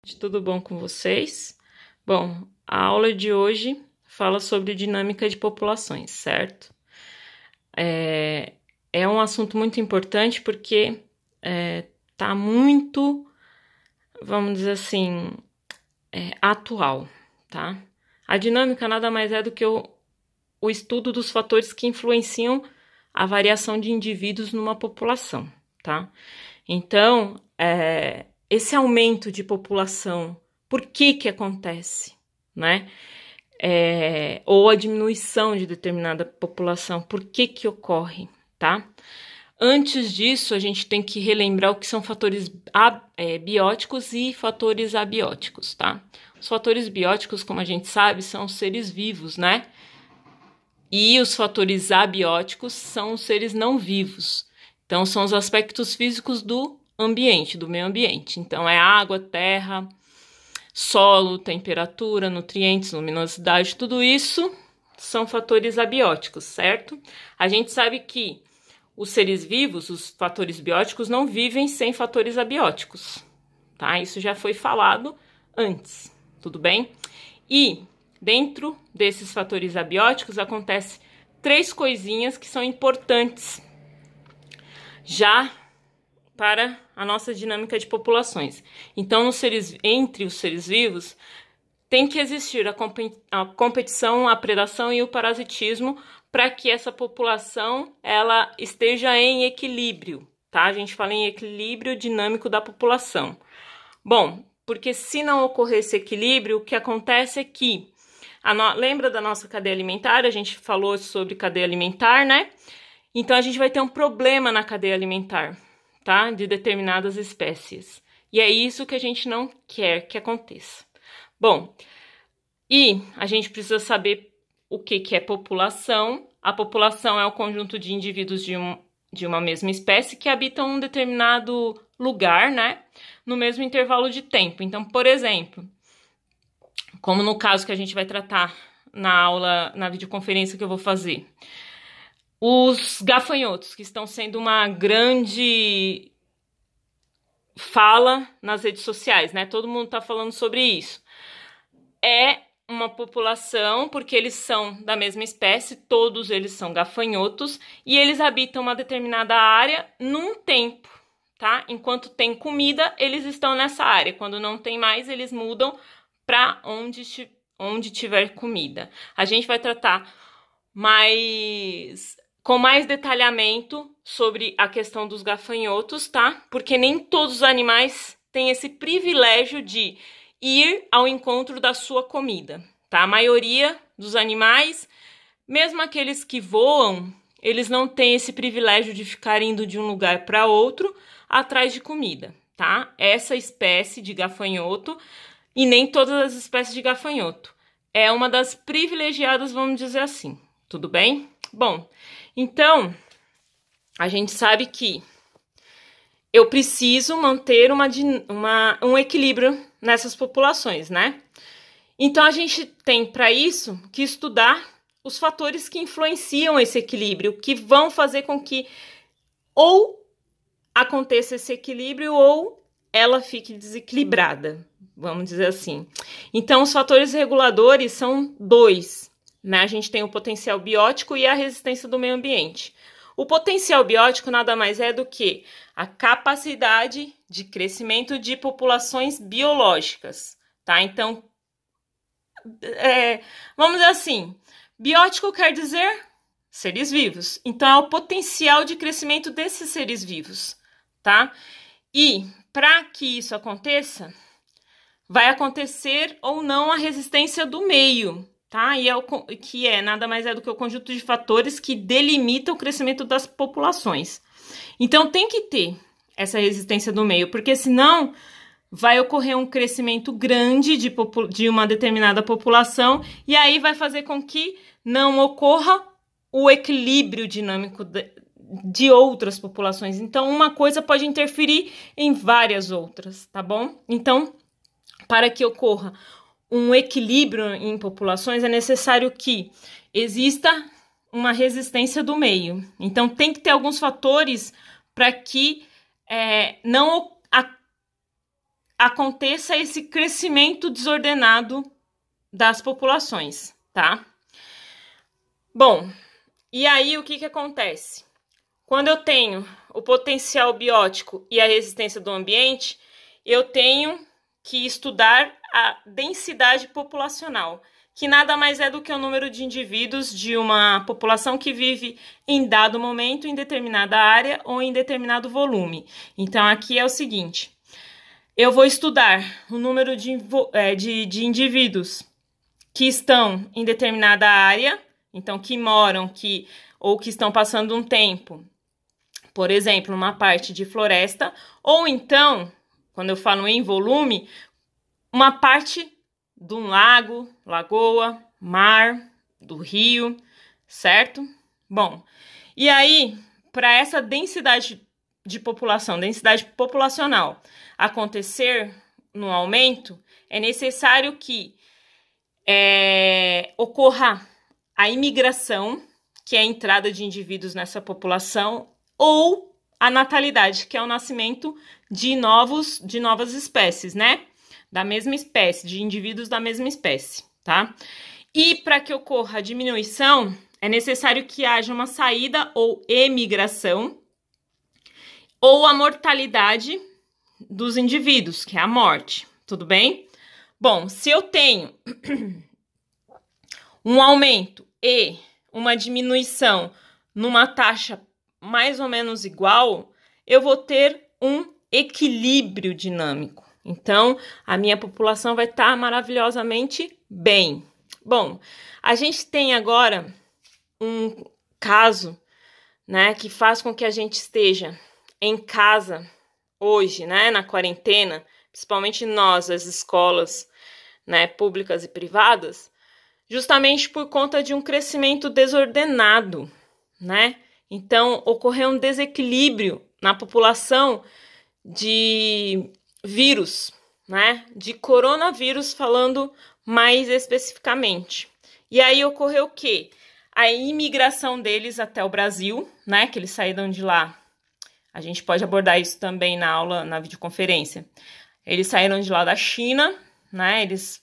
Tudo bom com vocês? Bom, a aula de hoje fala sobre dinâmica de populações, certo? É um assunto muito importante porque tá muito, vamos dizer assim, atual, tá? A dinâmica nada mais é do que o estudo dos fatores que influenciam a variação de indivíduos numa população, tá? Então, esse aumento de população, por que acontece, né? Ou a diminuição de determinada população, por que ocorre, tá? Antes disso, a gente tem que relembrar o que são fatores bióticos e fatores abióticos, tá? Os fatores bióticos, como a gente sabe, são os seres vivos, né? E os fatores abióticos são os seres não vivos. Então, são os aspectos físicos do ambiente, do meio ambiente. Então, é água, terra, solo, temperatura, nutrientes, luminosidade, tudo isso são fatores abióticos, certo? A gente sabe que os seres vivos, os fatores bióticos, não vivem sem fatores abióticos, tá? Isso já foi falado antes, tudo bem? E dentro desses fatores abióticos acontece 3 coisinhas que são importantes já para a nossa dinâmica de populações. Então, entre os seres vivos, tem que existir a competição, a predação e o parasitismo para que essa população ela esteja em equilíbrio, tá? A gente fala em equilíbrio dinâmico da população. Bom, porque se não ocorrer esse equilíbrio, o que acontece é que lembra da nossa cadeia alimentar? A gente falou sobre cadeia alimentar, né? Então, a gente vai ter um problema na cadeia alimentar, tá? De determinadas espécies. E é isso que a gente não quer que aconteça. Bom, e a gente precisa saber o que é população. A população é o conjunto de indivíduos de uma mesma espécie que habitam um determinado lugar, né? No mesmo intervalo de tempo. Então, por exemplo, como no caso que a gente vai tratar na aula, na videoconferência que eu vou fazer, os gafanhotos, que estão sendo uma grande fala nas redes sociais, né? Todo mundo tá falando sobre isso. É uma população, porque eles são da mesma espécie, todos eles são gafanhotos, e eles habitam uma determinada área num tempo, tá? Enquanto tem comida, eles estão nessa área. Quando não tem mais, eles mudam para onde tiver comida. A gente vai tratar com mais detalhamento sobre a questão dos gafanhotos, tá? Porque nem todos os animais têm esse privilégio de ir ao encontro da sua comida, tá? A maioria dos animais, mesmo aqueles que voam, eles não têm esse privilégio de ficar indo de um lugar para outro atrás de comida, tá? Essa espécie de gafanhoto, e nem todas as espécies de gafanhoto, é uma das privilegiadas, vamos dizer assim, tudo bem? Bom, então, a gente sabe que eu preciso manter um equilíbrio nessas populações, né? Então, a gente tem para isso que estudar os fatores que influenciam esse equilíbrio, que vão fazer com que ou aconteça esse equilíbrio ou ela fique desequilibrada, vamos dizer assim. Então, os fatores reguladores são 2, né? A gente tem o potencial biótico e a resistência do meio ambiente. O potencial biótico nada mais é do que a capacidade de crescimento de populações biológicas, tá? Então, vamos dizer assim, biótico quer dizer seres vivos. Então, é o potencial de crescimento desses seres vivos, tá? E, para que isso aconteça, vai acontecer ou não a resistência do meio, tá? E que nada mais é do que o conjunto de fatores que delimita o crescimento das populações. Então, tem que ter essa resistência do meio, porque senão vai ocorrer um crescimento grande de uma determinada população e aí vai fazer com que não ocorra o equilíbrio dinâmico de outras populações. Então, uma coisa pode interferir em várias outras, tá bom? Então, para que ocorra um equilíbrio em populações, é necessário que exista uma resistência do meio. Então, tem que ter alguns fatores para que não aconteça esse crescimento desordenado das populações, tá? Bom, e aí o que acontece? Quando eu tenho o potencial biótico e a resistência do ambiente, eu tenho que estudar a densidade populacional, que nada mais é do que o número de indivíduos de uma população que vive em dado momento, em determinada área ou em determinado volume. Então, aqui é o seguinte, eu vou estudar o número de indivíduos que estão em determinada área, então que moram, ou que estão passando um tempo, por exemplo, numa parte de floresta, ou então, quando eu falo em volume, uma parte de um lago, lagoa, mar, do rio, certo? Bom, e aí, para essa densidade de população, densidade populacional acontecer no aumento, é necessário que ocorra a imigração, que é a entrada de indivíduos nessa população, ou a natalidade, que é o nascimento de novas espécies, né? Da mesma espécie, de indivíduos da mesma espécie, tá? E para que ocorra a diminuição, é necessário que haja uma saída ou emigração, ou a mortalidade dos indivíduos, que é a morte, tudo bem? Bom, se eu tenho um aumento e uma diminuição numa taxa mais ou menos igual, eu vou ter um equilíbrio dinâmico. Então, a minha população vai estar maravilhosamente bem. Bom, a gente tem agora um caso, né, que faz com que a gente esteja em casa hoje, né, na quarentena, principalmente nós, as escolas, né, públicas e privadas, justamente por conta de um crescimento desordenado, né? Então, ocorreu um desequilíbrio na população de vírus, né? De coronavírus, falando mais especificamente. E aí ocorreu o quê? A imigração deles até o Brasil, né? Que eles saíram de lá. A gente pode abordar isso também na aula, na videoconferência. Eles saíram de lá da China, né? Eles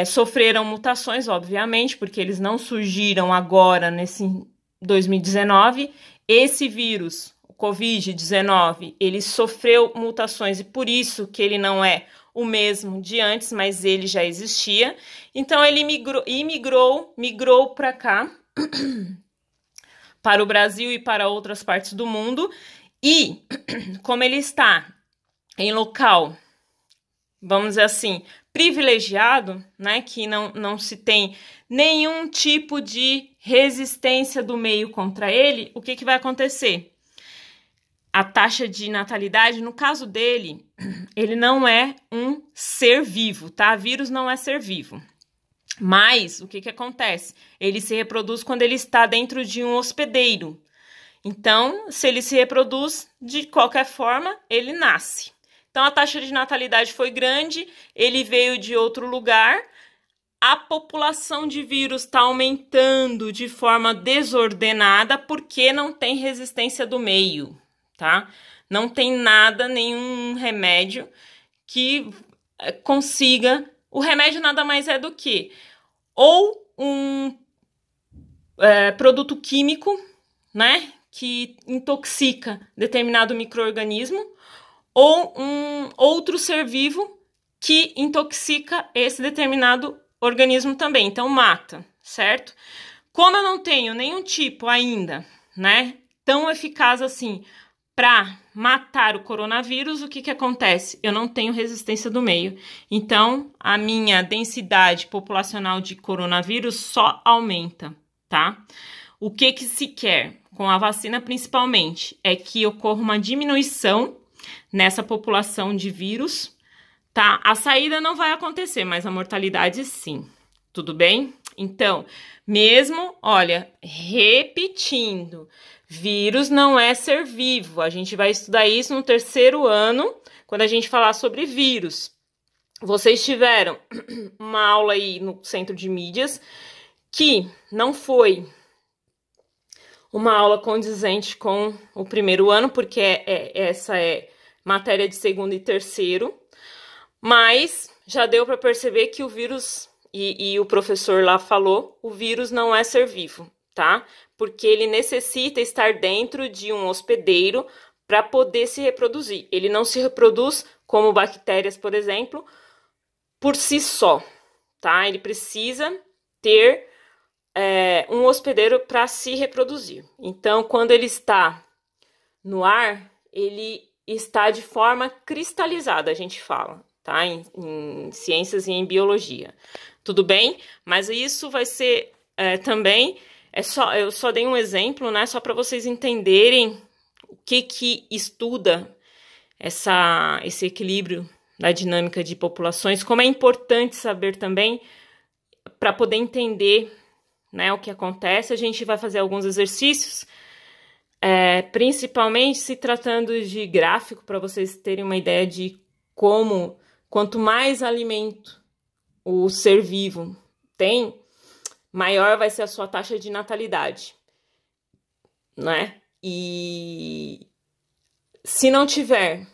sofreram mutações, obviamente, porque eles não surgiram agora, nesse 2019. Esse vírus, o Covid-19, ele sofreu mutações e por isso que ele não é o mesmo de antes, mas ele já existia. Então, ele migrou para cá, para o Brasil e para outras partes do mundo. E, como ele está em local, vamos dizer assim, privilegiado, né, que não se tem nenhum tipo de resistência do meio contra ele, o que vai acontecer? A taxa de natalidade, no caso dele, ele não é um ser vivo, tá? Vírus não é ser vivo. Mas, o que acontece? Ele se reproduz quando ele está dentro de um hospedeiro. Então, se ele se reproduz, de qualquer forma, ele nasce. Então, a taxa de natalidade foi grande, ele veio de outro lugar, a população de vírus está aumentando de forma desordenada porque não tem resistência do meio, tá? Não tem nada, nenhum remédio que consiga... O remédio nada mais é do que ou um produto químico, né, que intoxica determinado micro-organismo, ou um outro ser vivo que intoxica esse determinado organismo também, então mata, certo? Como eu não tenho nenhum tipo ainda, né, tão eficaz assim para matar o coronavírus, o que acontece? Eu não tenho resistência do meio, então a minha densidade populacional de coronavírus só aumenta, tá? O que se quer com a vacina principalmente é que ocorra uma diminuição nessa população de vírus, tá? A saída não vai acontecer, mas a mortalidade sim, tudo bem? Então, mesmo, olha, repetindo, vírus não é ser vivo, a gente vai estudar isso no terceiro ano, quando a gente falar sobre vírus. Vocês tiveram uma aula aí no Centro de Mídias, que não foi uma aula condizente com o primeiro ano, porque essa é matéria de segundo e terceiro, mas já deu para perceber que o vírus, e o professor lá falou, o vírus não é ser vivo, tá? Porque ele necessita estar dentro de um hospedeiro para poder se reproduzir. Ele não se reproduz como bactérias, por exemplo, por si só, tá? Ele precisa ter um hospedeiro para se reproduzir. Então, quando ele está no ar, ele está de forma cristalizada, a gente fala, tá? Em ciências e em biologia. Tudo bem? Mas isso vai ser também... eu só dei um exemplo, né? Só para vocês entenderem o que estuda esse equilíbrio da dinâmica de populações, como é importante saber também para poder entender, né, o que acontece. A gente vai fazer alguns exercícios, principalmente se tratando de gráfico, para vocês terem uma ideia de como, quanto mais alimento o ser vivo tem, maior vai ser a sua taxa de natalidade, né? E se não tiver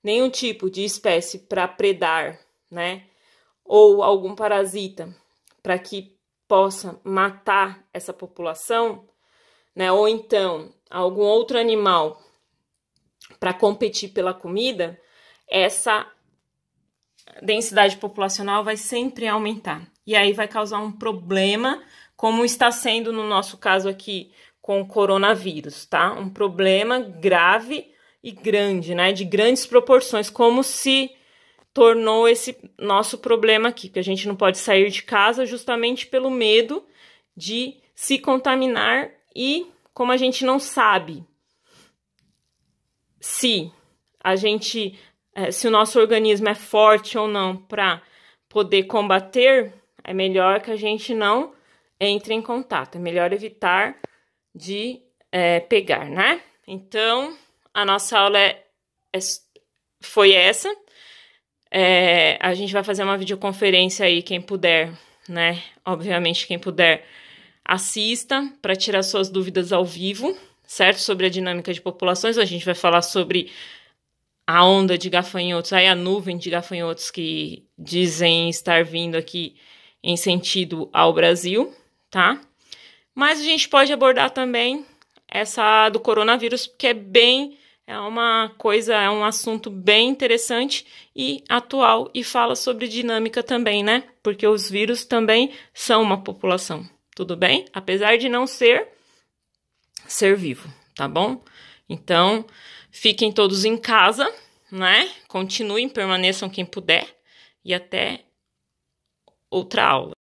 nenhum tipo de espécie para predar, né, ou algum parasita para que possa matar essa população, né, ou então algum outro animal para competir pela comida, essa densidade populacional vai sempre aumentar. E aí vai causar um problema, como está sendo no nosso caso aqui com o coronavírus, tá? Um problema grave e grande, né? De grandes proporções, como se tornou esse nosso problema aqui, que a gente não pode sair de casa justamente pelo medo de se contaminar, e como a gente não sabe se o nosso organismo é forte ou não para poder combater, é melhor que a gente não entre em contato, é melhor evitar de pegar, né? Então, a nossa aula foi essa. A gente vai fazer uma videoconferência aí, quem puder, né? Obviamente, quem puder, assista para tirar suas dúvidas ao vivo, certo? Sobre a dinâmica de populações. A gente vai falar sobre a onda de gafanhotos, aí a nuvem de gafanhotos que dizem estar vindo aqui em sentido ao Brasil, tá? Mas a gente pode abordar também essa do coronavírus, porque é um assunto bem interessante e atual, e fala sobre dinâmica também, né? Porque os vírus também são uma população, tudo bem? Apesar de não ser vivo, tá bom? Então, fiquem todos em casa, né? Continuem, permaneçam quem puder, e até outra aula.